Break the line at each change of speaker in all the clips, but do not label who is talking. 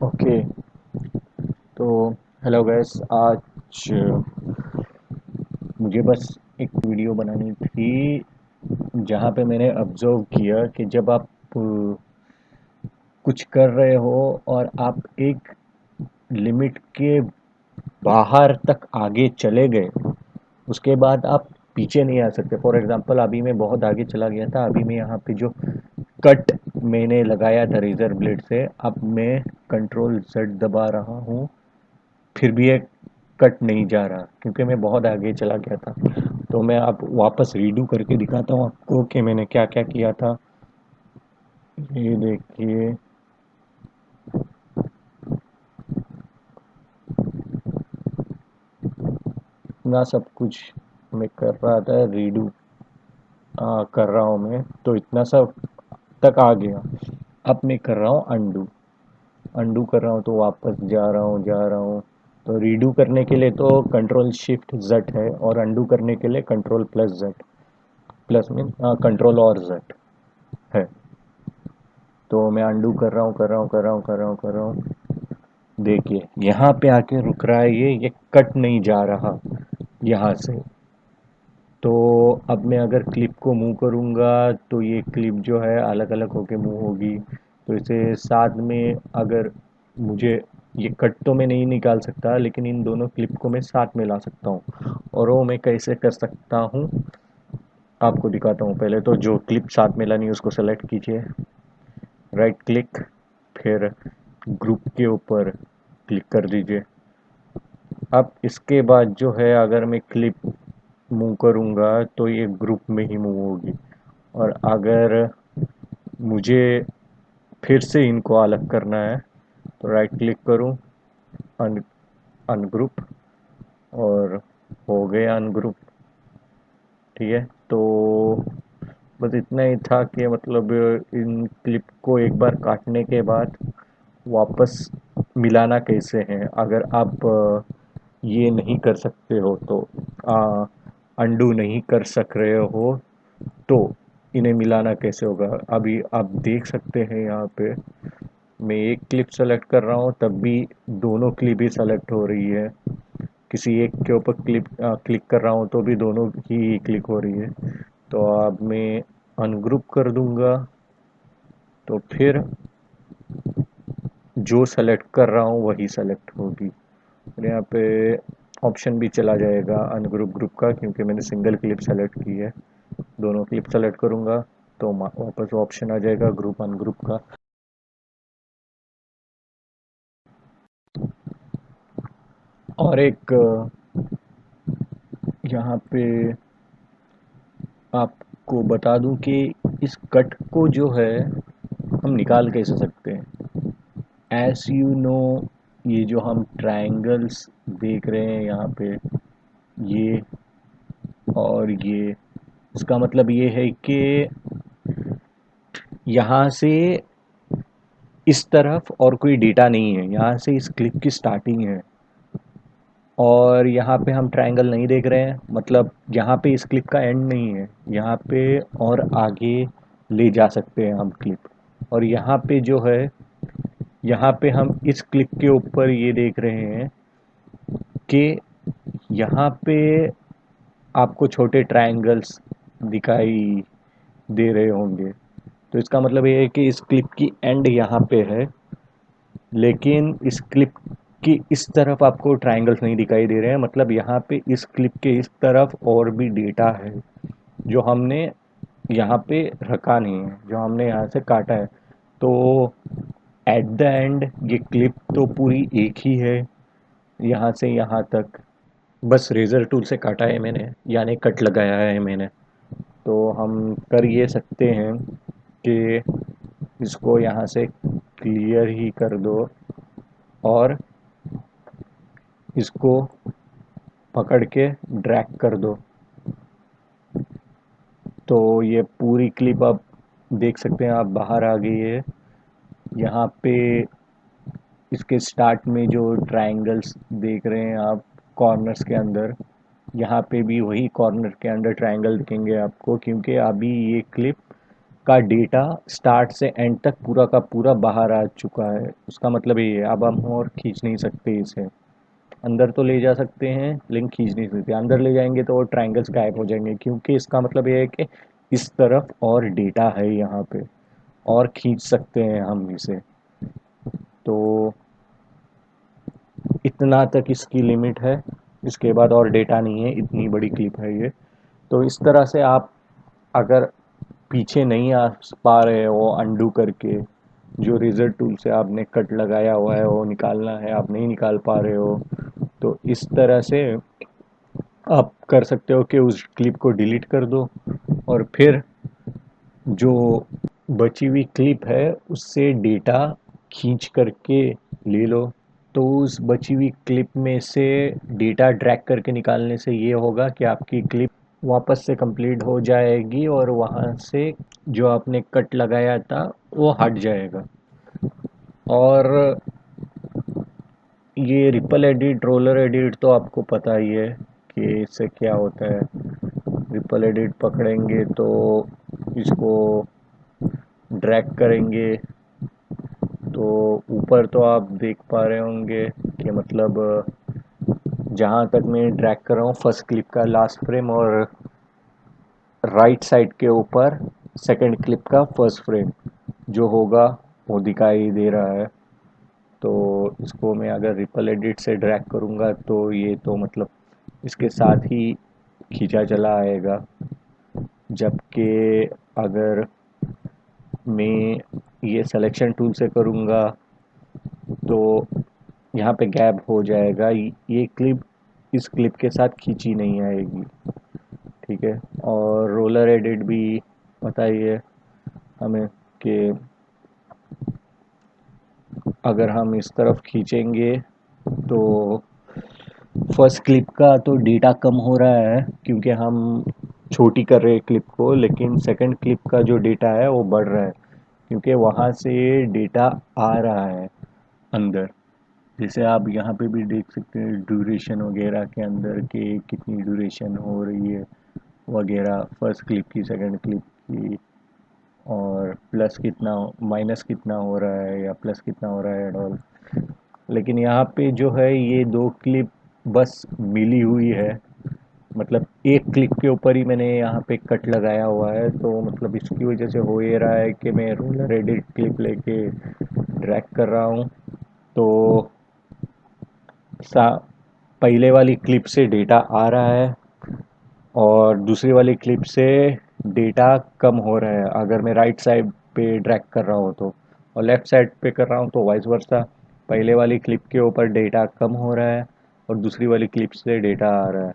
Okay. तो hello guys. आज मुझे बस एक वीडियो बनानी थी जहाँ पे मैंने ऑब्जर्व किया कि जब आप कुछ कर रहे हो और आप एक लिमिट के बाहर तक आगे चले गए, उसके बाद आप पीछे नहीं आ सकते। फॉर एग्जांपल अभी मैं बहुत आगे चला गया था। अभी मैं यहाँ पे जो कट मैंने लगाया था रेजर ब्लेड से, अब मैं कंट्रोल जेड दबा रहा हूँ, फिर भी ये कट नहीं जा रहा क्योंकि मैं बहुत आगे चला गया था। तो मैं अब वापस रीडू करके दिखाता हूँ आपको कि मैंने क्या क्या किया था। ये देखिए, इतना सब कुछ मैं कर रहा था, रीडू कर रहा हूँ मैं, तो इतना सब तक आ गया। अब मैं कर रहा हूँ अंडू। अंडू कर रहा हूँ तो वापस जा रहा हूँ। तो रीडू करने के लिए तो कंट्रोल शिफ्ट जेड है, और अंडू करने के लिए control plus Z. Plus mean control और जेड है। तो मैं अंडू कर रहा हूँ। देखिए यहाँ पे आके रुक रहा है, ये कट नहीं जा रहा यहाँ से। तो अब मैं अगर क्लिप को मूव करूँगा तो ये क्लिप जो है अलग अलग होके मूव होगी। तो इसे साथ में अगर मुझे ये कट तो मैं नहीं निकाल सकता, लेकिन इन दोनों क्लिप को मैं साथ में ला सकता हूँ। और वो मैं कैसे कर सकता हूँ आपको दिखाता हूँ। पहले तो जो क्लिप साथ में लानी है उसको सेलेक्ट कीजिए, राइट क्लिक, फिर ग्रुप के ऊपर क्लिक कर दीजिए। अब इसके बाद जो है अगर मैं क्लिप मूव करूँगा तो ये ग्रुप में ही मूव होगी। और अगर मुझे फिर से इनको अलग करना है तो राइट क्लिक करूँ, अन अनग्रुप, और हो गया अनग्रुप। ठीक है। तो बस इतना ही था कि मतलब इन क्लिप को एक बार काटने के बाद वापस मिलाना कैसे है। अगर आप ये नहीं कर सकते हो तो अंडू नहीं कर सक रहे हो तो इन्हें मिलाना कैसे होगा। अभी आप देख सकते हैं यहाँ पे मैं एक क्लिप सेलेक्ट कर रहा हूँ तब भी दोनों क्लिप ही सेलेक्ट हो रही है। किसी एक के ऊपर क्लिक कर रहा हूँ तो भी दोनों ही क्लिक हो रही है। तो अब मैं अनग्रुप कर दूंगा तो फिर जो सेलेक्ट कर रहा हूँ वही सेलेक्ट होगी। और यहाँ पे ऑप्शन भी चला जाएगा अनग्रुप ग्रुप का, क्योंकि मैंने सिंगल क्लिप सेलेक्ट की है। दोनों क्लिप सेलेक्ट करूँगा तो वापस ऑप्शन आ जाएगा ग्रुप अनग्रुप का। और एक यहाँ पे आपको बता दूं कि इस कट को जो है हम निकाल कैसे सकते हैं। एस यू नो, ये जो हम ट्रायंगल्स देख रहे हैं यहाँ पे, ये और ये, इसका मतलब ये है कि यहाँ से इस तरफ और कोई डेटा नहीं है, यहाँ से इस क्लिप की स्टार्टिंग है। और यहाँ पे हम ट्रायंगल नहीं देख रहे हैं, मतलब यहाँ पे इस क्लिप का एंड नहीं है। यहाँ पे और आगे ले जा सकते हैं हम क्लिप। और यहाँ पे जो है, यहाँ पे हम इस क्लिप के ऊपर ये देख रहे हैं कि यहाँ पे आपको छोटे ट्रायंगल्स दिखाई दे रहे होंगे। तो इसका मतलब ये है कि इस क्लिप की एंड यहाँ पे है, लेकिन इस क्लिप की इस तरफ आपको ट्रायंगल्स नहीं दिखाई दे रहे हैं। मतलब यहाँ पे इस क्लिप के इस तरफ और भी डेटा है जो हमने यहाँ पे रखा नहीं है, जो हमने यहाँ से काटा है। तो एट द एंड ये क्लिप तो पूरी एक ही है, यहाँ से यहाँ तक। बस रेज़र टूल से काटा है मैंने, यानी कट लगाया है मैंने। तो हम कर ये सकते हैं कि इसको यहाँ से क्लियर ही कर दो और इसको पकड़ के ड्रैग कर दो। तो ये पूरी क्लिप आप देख सकते हैं, आप बाहर आ गई है। यहाँ पे इसके स्टार्ट में जो ट्रायंगल्स देख रहे हैं आप कॉर्नर्स के अंदर, यहाँ पे भी वही कॉर्नर के अंदर ट्रायंगल दिखेंगे आपको, क्योंकि अभी ये क्लिप का डेटा स्टार्ट से एंड तक पूरा का पूरा बाहर आ चुका है। उसका मतलब ये है, अब हम और खींच नहीं सकते इसे। अंदर तो ले जा सकते हैं लेकिन खींच नहीं सकते। अंदर ले जाएंगे तो वो ट्रायंगल्स गायब हो जाएंगे, क्योंकि इसका मतलब ये है कि इस तरफ और डेटा है यहाँ पे, और खींच सकते हैं हम इसे। तो इतना तक इसकी लिमिट है, इसके बाद और डेटा नहीं है, इतनी बड़ी क्लिप है ये। तो इस तरह से आप अगर पीछे नहीं आ पा रहे हो अंडू करके, जो रेजर टूल से आपने कट लगाया हुआ है वो निकालना है, आप नहीं निकाल पा रहे हो, तो इस तरह से आप कर सकते हो कि उस क्लिप को डिलीट कर दो, और फिर जो बची हुई क्लिप है उससे डेटा खींच करके ले लो। तो उस बची हुई क्लिप में से डेटा ड्रैग करके निकालने से ये होगा कि आपकी क्लिप वापस से कंप्लीट हो जाएगी, और वहाँ से जो आपने कट लगाया था वो हट जाएगा। और ये रिपल एडिट, रोलर एडिट तो आपको पता ही है कि इससे क्या होता है। रिपल एडिट पकड़ेंगे तो इसको ड्रैग करेंगे, तो ऊपर तो आप देख पा रहे होंगे कि मतलब जहाँ तक मैं ड्रैग कर रहा हूँ फर्स्ट क्लिप का लास्ट फ्रेम, और राइट साइड के ऊपर सेकंड क्लिप का फर्स्ट फ्रेम जो होगा वो दिखाई दे रहा है। तो इसको मैं अगर रिपल एडिट से ड्रैग करूँगा तो ये तो मतलब इसके साथ ही खींचा चला आएगा। जबकि अगर मैं ये सिलेक्शन टूल से करूँगा तो यहाँ पे गैप हो जाएगा, ये क्लिप इस क्लिप के साथ खींची नहीं आएगी। ठीक है। और रोलर एडिट भी पता ही है हमें कि अगर हम इस तरफ खींचेंगे तो फर्स्ट क्लिप का तो डेटा कम हो रहा है क्योंकि हम छोटी कर रहे हैं क्लिप को, लेकिन सेकंड क्लिप का जो डेटा है वो बढ़ रहा है क्योंकि वहाँ से डेटा आ रहा है अंदर। जैसे आप यहाँ पे भी देख सकते हैं ड्यूरेशन वगैरह के अंदर के कितनी ड्यूरेशन हो रही है वगैरह, फर्स्ट क्लिप की, सेकंड क्लिप की, और प्लस कितना, माइनस कितना हो रहा है या प्लस कितना हो रहा है एट ऑल। लेकिन यहाँ पे जो है ये दो क्लिप बस मिली हुई है, मतलब एक क्लिप के ऊपर ही मैंने यहाँ पे कट लगाया हुआ है, तो मतलब इसकी वजह से हो ये रहा है कि मैं रोलर एडिट क्लिप लेके ड्रैग कर रहा हूँ। तो सा पहले वाली क्लिप से डेटा आ रहा है और दूसरी वाली क्लिप से डेटा कम हो रहा है अगर मैं राइट साइड पे ड्रैग कर रहा हूँ तो, और लेफ़्ट साइड पे कर रहा हूँ तो वाइस वर्सा। पहले वाली क्लिप के ऊपर डेटा कम हो रहा है और दूसरी वाली क्लिप से डेटा आ रहा है।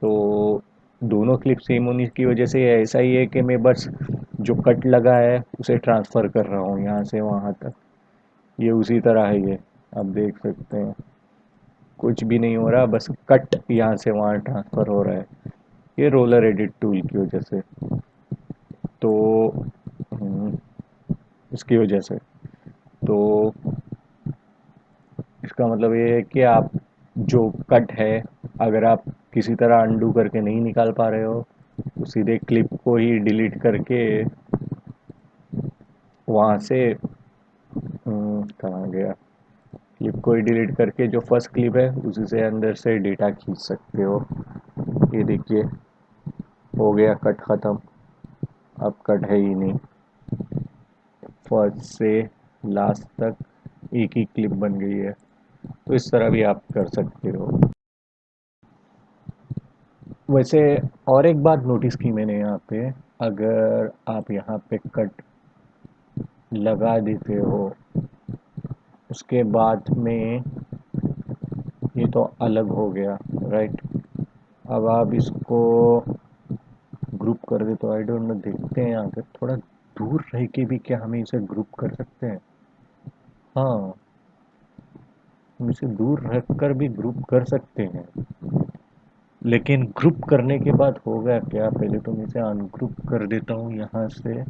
तो दोनों क्लिप सेम होने की वजह से ऐसा ही है कि मैं बस जो कट लगा है उसे ट्रांसफ़र कर रहा हूँ यहाँ से वहाँ तक। ये उसी तरह है ये, आप देख सकते हैं कुछ भी नहीं हो रहा, बस कट यहाँ से वहाँ ट्रांसफ़र हो रहा है, ये रोलर एडिट टूल की वजह से। तो हम्म, इसकी वजह से तो इसका मतलब ये है कि आप जो कट है अगर आप किसी तरह अंडू करके नहीं निकाल पा रहे हो तो सीधे क्लिप को ही डिलीट करके वहाँ से कहाँ गया, क्लिप को ही डिलीट करके जो फर्स्ट क्लिप है उसी से अंदर से डेटा खींच सकते हो। ये देखिए हो गया कट ख़त्म, अब कट है ही नहीं, फर्स्ट से लास्ट तक एक ही क्लिप बन गई है। तो इस तरह भी आप कर सकते हो। वैसे और एक बात नोटिस की मैंने यहाँ पे, अगर आप यहाँ पे कट लगा देते हो उसके बाद में ये तो अलग हो गया, राइट। अब आप इसको ग्रुप कर दे तो आई डोंट नो, देखते हैं अगर थोड़ा दूर रह के भी क्या हमें इसे ग्रुप कर सकते हैं। हाँ, हम इसे दूर रख कर भी ग्रुप कर सकते हैं, लेकिन ग्रुप करने के बाद होगा क्या, पहले तो मैं इसे अनग्रुप कर देता हूँ यहाँ से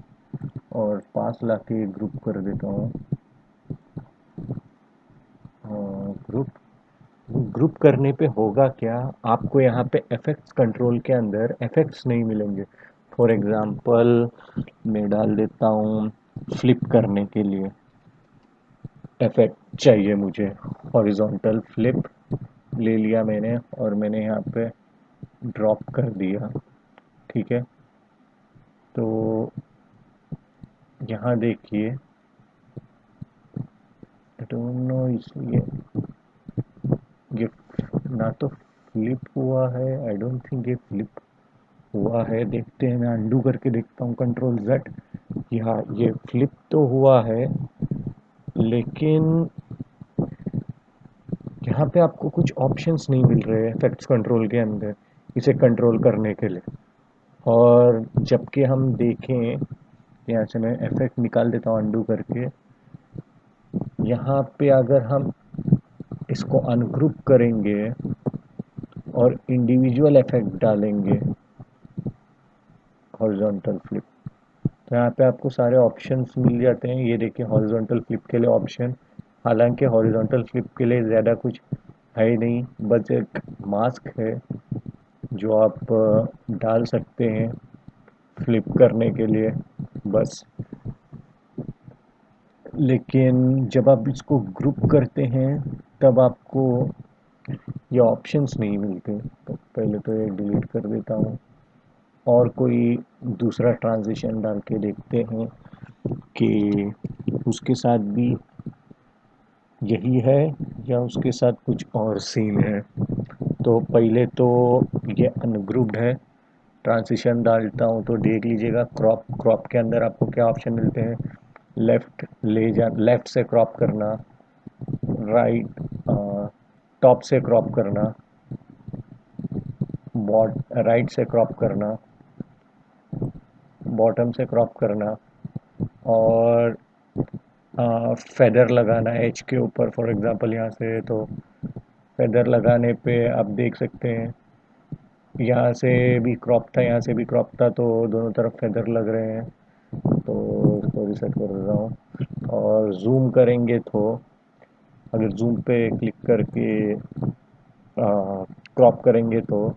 और पास लाके ग्रुप कर देता हूँ। ग्रुप ग्रुप करने पे होगा क्या, आपको यहाँ पे इफेक्ट्स कंट्रोल के अंदर इफेक्ट्स नहीं मिलेंगे। फॉर एग्ज़ाम्पल मैं डाल देता हूँ फ्लिप करने के लिए इफेक्ट चाहिए मुझे, हॉरिजॉन्टल फ्लिप ले लिया मैंने और मैंने यहाँ पे ड्रॉप कर दिया। ठीक है, तो यहाँ देखिए, आई डोंट नो इसलिए ये ना तो फ्लिप हुआ है, आई डोंट थिंक ये फ्लिप हुआ है। देखते हैं, मैं अंडू करके देखता हूँ कंट्रोल जेड। हाँ, ये फ्लिप तो हुआ है, लेकिन यहाँ पे आपको कुछ ऑप्शंस नहीं मिल रहे इफेक्ट्स कंट्रोल के अंदर इसे कंट्रोल करने के लिए। और जबकि हम देखें, यहाँ से मैं इफेक्ट निकाल देता हूँ अंडू करके। यहाँ पे अगर हम इसको अनग्रुप करेंगे और इंडिविजुअल इफेक्ट डालेंगे, हॉरिजॉन्टल फ्लिप, तो यहाँ पे आपको सारे ऑप्शंस मिल जाते हैं। ये देखिए हॉरिजॉन्टल फ्लिप के लिए ऑप्शन, हालांकि हॉरिजॉन्टल फ्लिप के लिए ज़्यादा कुछ है ही नहीं, बस एक मास्क है जो आप डाल सकते हैं फ्लिप करने के लिए बस। लेकिन जब आप इसको ग्रुप करते हैं तब आपको ये ऑप्शंस नहीं मिलते। तो पहले तो ये डिलीट कर देता हूँ और कोई दूसरा ट्रांजिशन डाल के देखते हैं कि उसके साथ भी यही है या उसके साथ कुछ और सीन है। तो पहले तो ये अनग्रुप्ड है, ट्रांजिशन डालता हूँ तो देख लीजिएगा क्रॉप, क्रॉप के अंदर आपको क्या ऑप्शन मिलते हैं। लेफ्ट से क्रॉप करना, राइट, टॉप से क्रॉप करना, राइट से क्रॉप करना, बॉटम से क्रॉप करना, और फेदर लगाना एज के ऊपर। फॉर एग्जांपल यहाँ से तो फेदर लगाने पे आप देख सकते हैं यहाँ से भी क्रॉप था, यहाँ से भी क्रॉप था, तो दोनों तरफ फेदर लग रहे हैं। तो इसको रिसेट कर रहा हूँ। और जूम करेंगे तो अगर जूम पे क्लिक करके क्रॉप करेंगे तो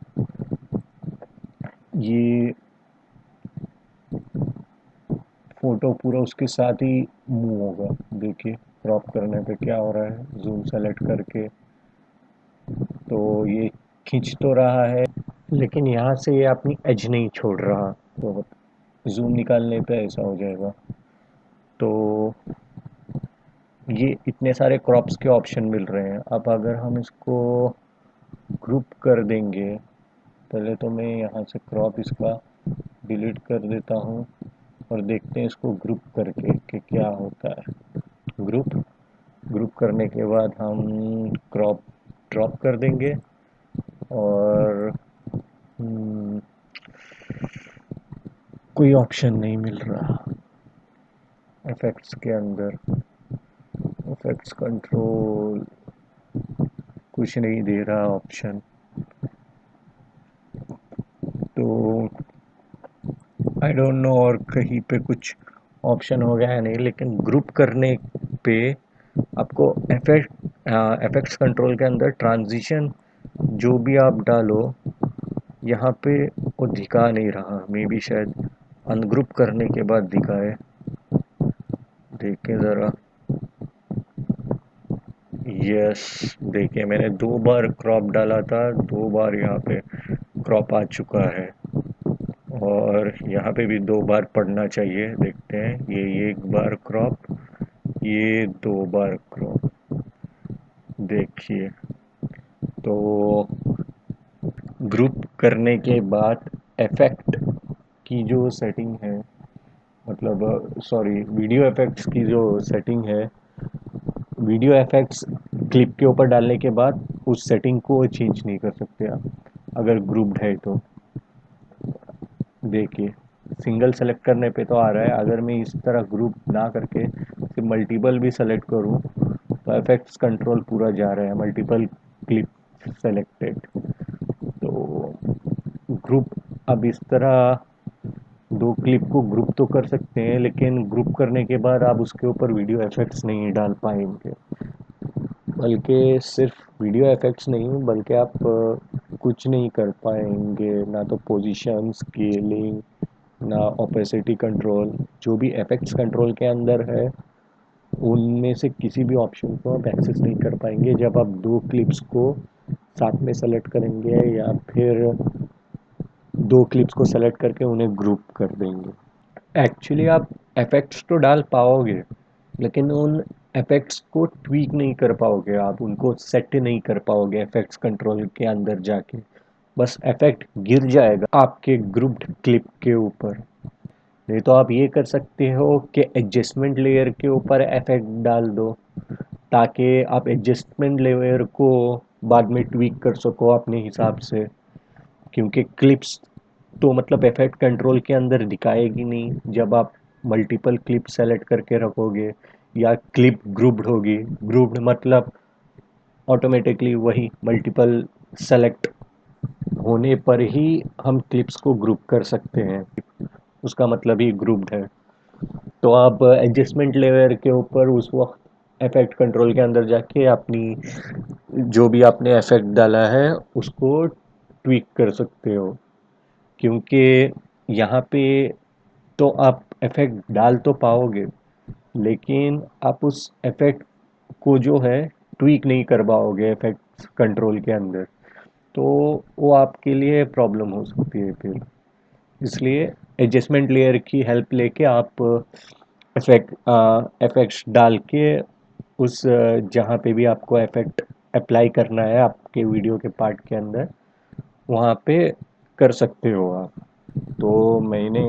ये फोटो पूरा उसके साथ ही मूव होगा। देखिए क्रॉप करने पे क्या हो रहा है, जूम सेलेक्ट करके तो ये खींच तो रहा है, लेकिन यहाँ से ये अपनी एज नहीं छोड़ रहा। तो जूम निकालने पे ऐसा हो जाएगा। तो ये इतने सारे क्रॉप्स के ऑप्शन मिल रहे हैं। अब अगर हम इसको ग्रुप कर देंगे, पहले तो मैं यहाँ से क्रॉप इसका डिलीट कर देता हूँ और देखते हैं इसको ग्रुप करके कि क्या होता है। ग्रुप ग्रुप करने के बाद हम क्रॉप ड्रॉप कर देंगे और कोई ऑप्शन नहीं मिल रहा इफेक्ट्स के अंदर। इफेक्ट्स कंट्रोल कुछ नहीं दे रहा ऑप्शन। तो आई डोंट नो और कहीं पे कुछ ऑप्शन हो गया है नहीं, लेकिन ग्रुप करने पे आपको इफेक्ट्स कंट्रोल के अंदर ट्रांजिशन जो भी आप डालो यहाँ पे वो दिखा नहीं रहा। मे बी शायद अनग्रुप करने के बाद दिखाए। देखें ज़रा। यस, देखिए मैंने 2 बार क्रॉप डाला था, 2 बार यहाँ पे क्रॉप आ चुका है और यहाँ पे भी 2 बार पढ़ना चाहिए। देखते हैं, ये 1 बार क्रॉप, ये 2 बार क्रॉप। देखिए, तो ग्रुप करने के बाद इफेक्ट की जो सेटिंग है, मतलब सॉरी, वीडियो इफेक्ट्स की जो सेटिंग है, वीडियो इफेक्ट्स क्लिप के ऊपर डालने के बाद उस सेटिंग को चेंज नहीं कर सकते आप अगर ग्रुप्ड है तो। देखिए सिंगल सेलेक्ट करने पे तो आ रहा है, अगर मैं इस तरह ग्रुप ना करके सिर्फ मल्टीपल भी सेलेक्ट करूं तो इफेक्ट्स कंट्रोल पूरा जा रहा है, मल्टीपल क्लिप सेलेक्टेड। तो ग्रुप, अब इस तरह 2 क्लिप को ग्रुप तो कर सकते हैं, लेकिन ग्रुप करने के बाद आप उसके ऊपर वीडियो इफेक्ट्स नहीं डाल पाएंगे। बल्कि सिर्फ वीडियो इफेक्ट्स नहीं, बल्कि आप कुछ नहीं कर पाएंगे, ना तो पोजीशन, स्केलिंग, ना ओपेसिटी कंट्रोल, जो भी इफेक्ट्स कंट्रोल के अंदर है उनमें से किसी भी ऑप्शन को आप एक्सेस नहीं कर पाएंगे जब आप दो क्लिप्स को साथ में सेलेक्ट करेंगे या फिर दो क्लिप्स को सेलेक्ट करके उन्हें ग्रुप कर देंगे। एक्चुअली आप इफेक्ट्स तो डाल पाओगे, लेकिन उन इफेक्ट्स को ट्वीक नहीं कर पाओगे, आप उनको सेट नहीं कर पाओगे इफेक्ट्स कंट्रोल के अंदर जाके। बस इफेक्ट गिर जाएगा आपके ग्रुप्ड क्लिप के ऊपर। नहीं तो आप ये कर सकते हो कि एडजस्टमेंट लेयर के ऊपर इफेक्ट डाल दो, ताकि आप एडजस्टमेंट लेयर को बाद में ट्वीक कर सको अपने हिसाब से। क्योंकि क्लिप्स तो मतलब इफेक्ट कंट्रोल के अंदर दिखाएगी नहीं जब आप मल्टीपल क्लिप सेलेक्ट करके रखोगे या क्लिप ग्रुप्ड होगी। ग्रुप्ड मतलब ऑटोमेटिकली वही मल्टीपल सेलेक्ट होने पर ही हम क्लिप्स को ग्रुप कर सकते हैं, उसका मतलब ही ग्रुप्ड है। तो आप एडजस्टमेंट लेयर के ऊपर उस वक्त इफेक्ट कंट्रोल के अंदर जाके अपनी जो भी आपने इफेक्ट डाला है उसको ट्वीक कर सकते हो। क्योंकि यहाँ पे तो आप इफेक्ट डाल तो पाओगे, लेकिन आप उस इफेक्ट को जो है ट्वीक नहीं कर पाओगे इफेक्ट कंट्रोल के अंदर। तो वो आपके लिए प्रॉब्लम हो सकती है फिर। इसलिए एडजस्टमेंट लेयर की हेल्प लेके आप इफेक्ट्स डाल के उस जहाँ पे भी आपको इफेक्ट अप्लाई करना है आपके वीडियो के पार्ट के अंदर, वहाँ पे कर सकते हो आप। तो मैंने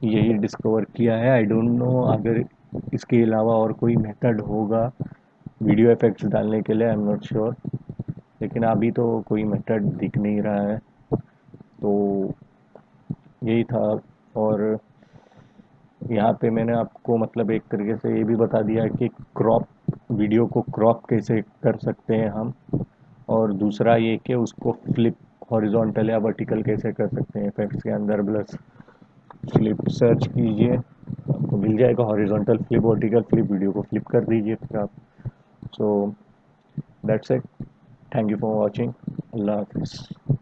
यही डिस्कवर किया है। आई डोंट नो अगर इसके अलावा और कोई मेथड होगा वीडियो इफेक्ट्स डालने के लिए, आई एम नॉट श्योर, लेकिन अभी तो कोई मेथड दिख नहीं रहा है। तो यही था। और यहाँ पे मैंने आपको मतलब एक तरीके से ये भी बता दिया कि क्रॉप वीडियो को क्रॉप कैसे कर सकते हैं हम, और दूसरा ये कि उसको फ्लिप हॉरिजॉन्टल या वर्टिकल कैसे कर सकते हैं इफेक्ट्स के अंदर। प्लस फ्लिप सर्च कीजिए, आपको मिल जाएगा horizontal flip, vertical flip, video को फ्लिप कर दीजिए फिर आप। So that's it, thank you for watching, अल्लाह हाफिज़।